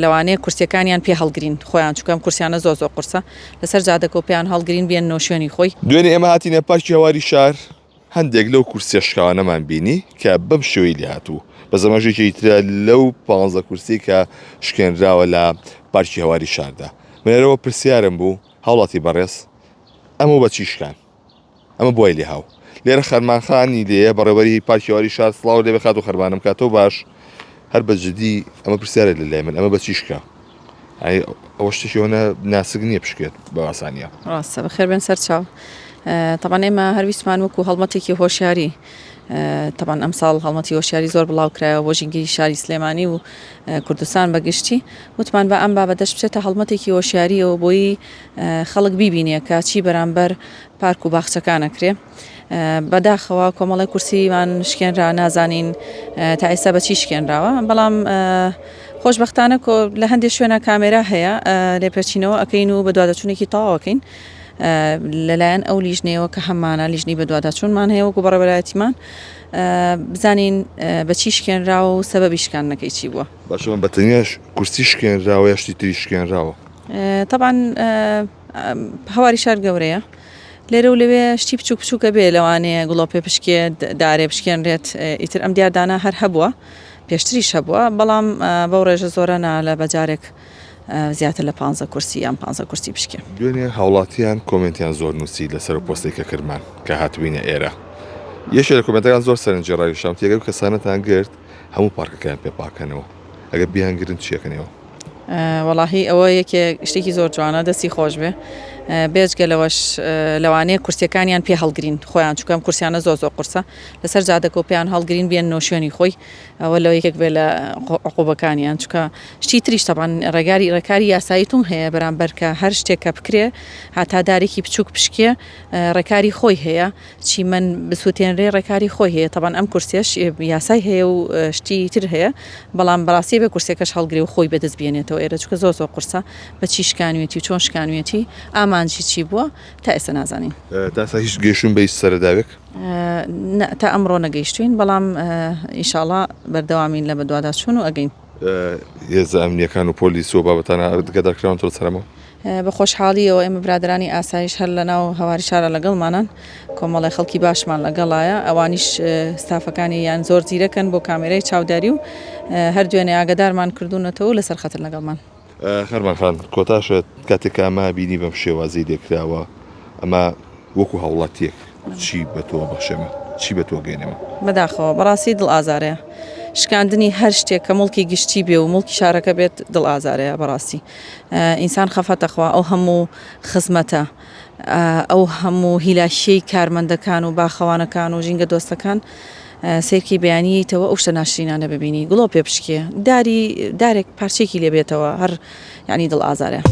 لەوانەیە کورسیەکانیان پێ هەڵگرین خۆیان چکەم کورسیانە زۆ قورسە لەسەر جادەکە و پێیان هەڵگرین بێنەوە شوێنی خۆی. دوێنێ ئێمە هاتینە پارکی هەواری شار هەندێک لەو کورسیە شکاوانەمان بینی کە بەم شێوەی لێ هاتوو بە زەمەژێکی ترە لەو 15 کورسی کە شکێنراوە لە پارکی هەواری شاردا. منەرەوە پرسیارم بوو هەوڵاتی بەڕێز ئەمە بەچی شکان ئەمە بۆی لێ هاو لێرە خەرمانخانی لێە بەڕێوەری پارکی هەواری شار سڵاو لێ بخات و خەرمانم کاتەوە باش هەر بە جدی ئەمە پرسیارە لە لای من ئەمە بەچی شکا ئەوە شتێکیەوە ناسک نییە بشکێت بە ئاسانیە. ڕاستە بەخێر بێن سەر چاو. طبعاً ئێمە هەرویستمان وەکو هەڵمەتێکی هۆشیاری طبعاً ئەمساڵ هەڵمەتی هۆشیاری زۆر بڵاو کرایەوە بۆ ژینگەی شاری سلێمانی و کوردستان بەگشتی وتمان بە ئەم بابەتەش بچێتە هەڵمەتێکی هۆشیاریەوە بۆی خەڵک بیبینێ کە چی بەرامبەر پارک و باخچەکانەکرێ. بەداخەوە کۆمەڵی کورسیمان شکێنرا نازانین تا ئێستا بەچی شکێنراوە بەڵام خۆشبەختانە لە هەندێک شوێنە کامێرا هەیە لێپێچینەوە ئەەکەین و بە دوادەچوونێکی تەواوەکەین لەلایەن ئەو لیژنەوە کە هەمانە لیژنی بە دواداچوونمان هەیە وەکو بەڕێوەبەرایەتیمان بزانین بەچی شکێنراوە و سەبەبی شکاندنەکەی چی بووە. باشە بەتەنیاش کورسی شکێنراوە یا شتی تری شکێنراوە. طبعاً هەواری شار گەورەیە لێرە و لەوێ شتی بچووک بچووکە بێ لەوانەیە گوڵۆپێ پشکێ دارێ بشکێنرێت ئیتر ئەم دیاردانە هەر هەبووە پێشتریش هەبووە بەڵام بەو ڕێژە زۆرە نالە بەجارێک زیاتر لە 15 کورسی یان 15 کورسی بشکێ. دوێنێ هاوڵاتیان کۆمنتیان زۆر نووسی لەسەر پۆستێک کە کردمان کە هاتوینە ئێرە یەشێ لە کۆمنتەکان زۆر سەرنجێڕایی شام تێگە و کەسانەتان گرت هەموو پارکەکان پێ پاکەنەوە ئەگە بیانگرن چیەکەنەوە. وەڵاهی ئەوە یەکێک شتێکی زۆر جوانە دەستی خۆش بێ بێجگە لەوەش لەوانەیە کورسیەکانیان پێ هەڵگرین خۆیان چکەم کورسیانە زۆ قورسە لەسەر جادەکە و پێیان هەڵگرین بێنەوە شوێنی خۆی ئەوە لەوە یەکێک بێ لە عقوبەکانیان چکە شتی تریش تەبان ڕێکاری یاساییتون هەیە بەرامبەر کە هەر شتێکە بکرێ هاتادارێکی بچووک پشکێ ڕێکاری خۆی هەیە چی من بسووتێنرێ ڕێکاری خۆی هەیە تەبان ئەم کورسیش یاسای هەیە و شتی تر هەیە بەڵام بەڕاستی بێ کورسێکەش هەڵگرێ و خۆی بەدەست بێنێتەوە ئێرە چکە زۆ قورسە بەچی شکانوێتی و چۆن شکانوێتی ئامانجی چی بووە تا ئێستا نازانین. تاسا هیچ گەیشتون بە سەرەداوێک؟ تا ئەمڕۆ نەگەیشتوین بەڵام ئینشاڵڵا بەردەوامین لە بەدواداچوون و ئەگەین. هێزە ئەمنیەکان و پۆلیس و بابەتانە گەدارکراون تۆ سەرەمەوە؟ بە خۆشحاڵیەوە ئێمە برادرانی ئاسایش هەر لە ناو هەواری شارە لەگەڵمانن کۆمەڵی خەڵکی باشمان لەگەڵایە ئەوانیش ستافەکانی یان زۆر زیرەکەن بۆ کامێرەی چاوداری و هەر دوێنێ ئاگدارمان کردوونەتەوە لەسەر خەتر لەگەڵمان. خەرمانخان کۆتاشە کاتێک ئەمە بینی بەم شێوازی دێکراوە ئەمە وەکو هەوڵاتیەک چی بە تۆ بەخشێمە چی بە تۆ گەێنەوە؟ بەداخەوە بەڕاستی دڵ ئازارەیە شکاندنی هەر شتێک کە مڵکی گشتی بێ و مڵکی شارەکە بێت دڵ ئازارەیە بەڕاستی ئینسان خەفەتەخوا ئەو هەموو خزمەتە ئەو هەموو هیلاشەی کارمەندەکان و باخەوانەکان و ژینگە دۆستەکان سێرکی بەیانیتەوە ئەو شتە ناشرینانە ببینی گوڵۆ پێ پشکێ دارێک پارچێکی لێ بێتەوە هەر یعنی دڵ ئازارە.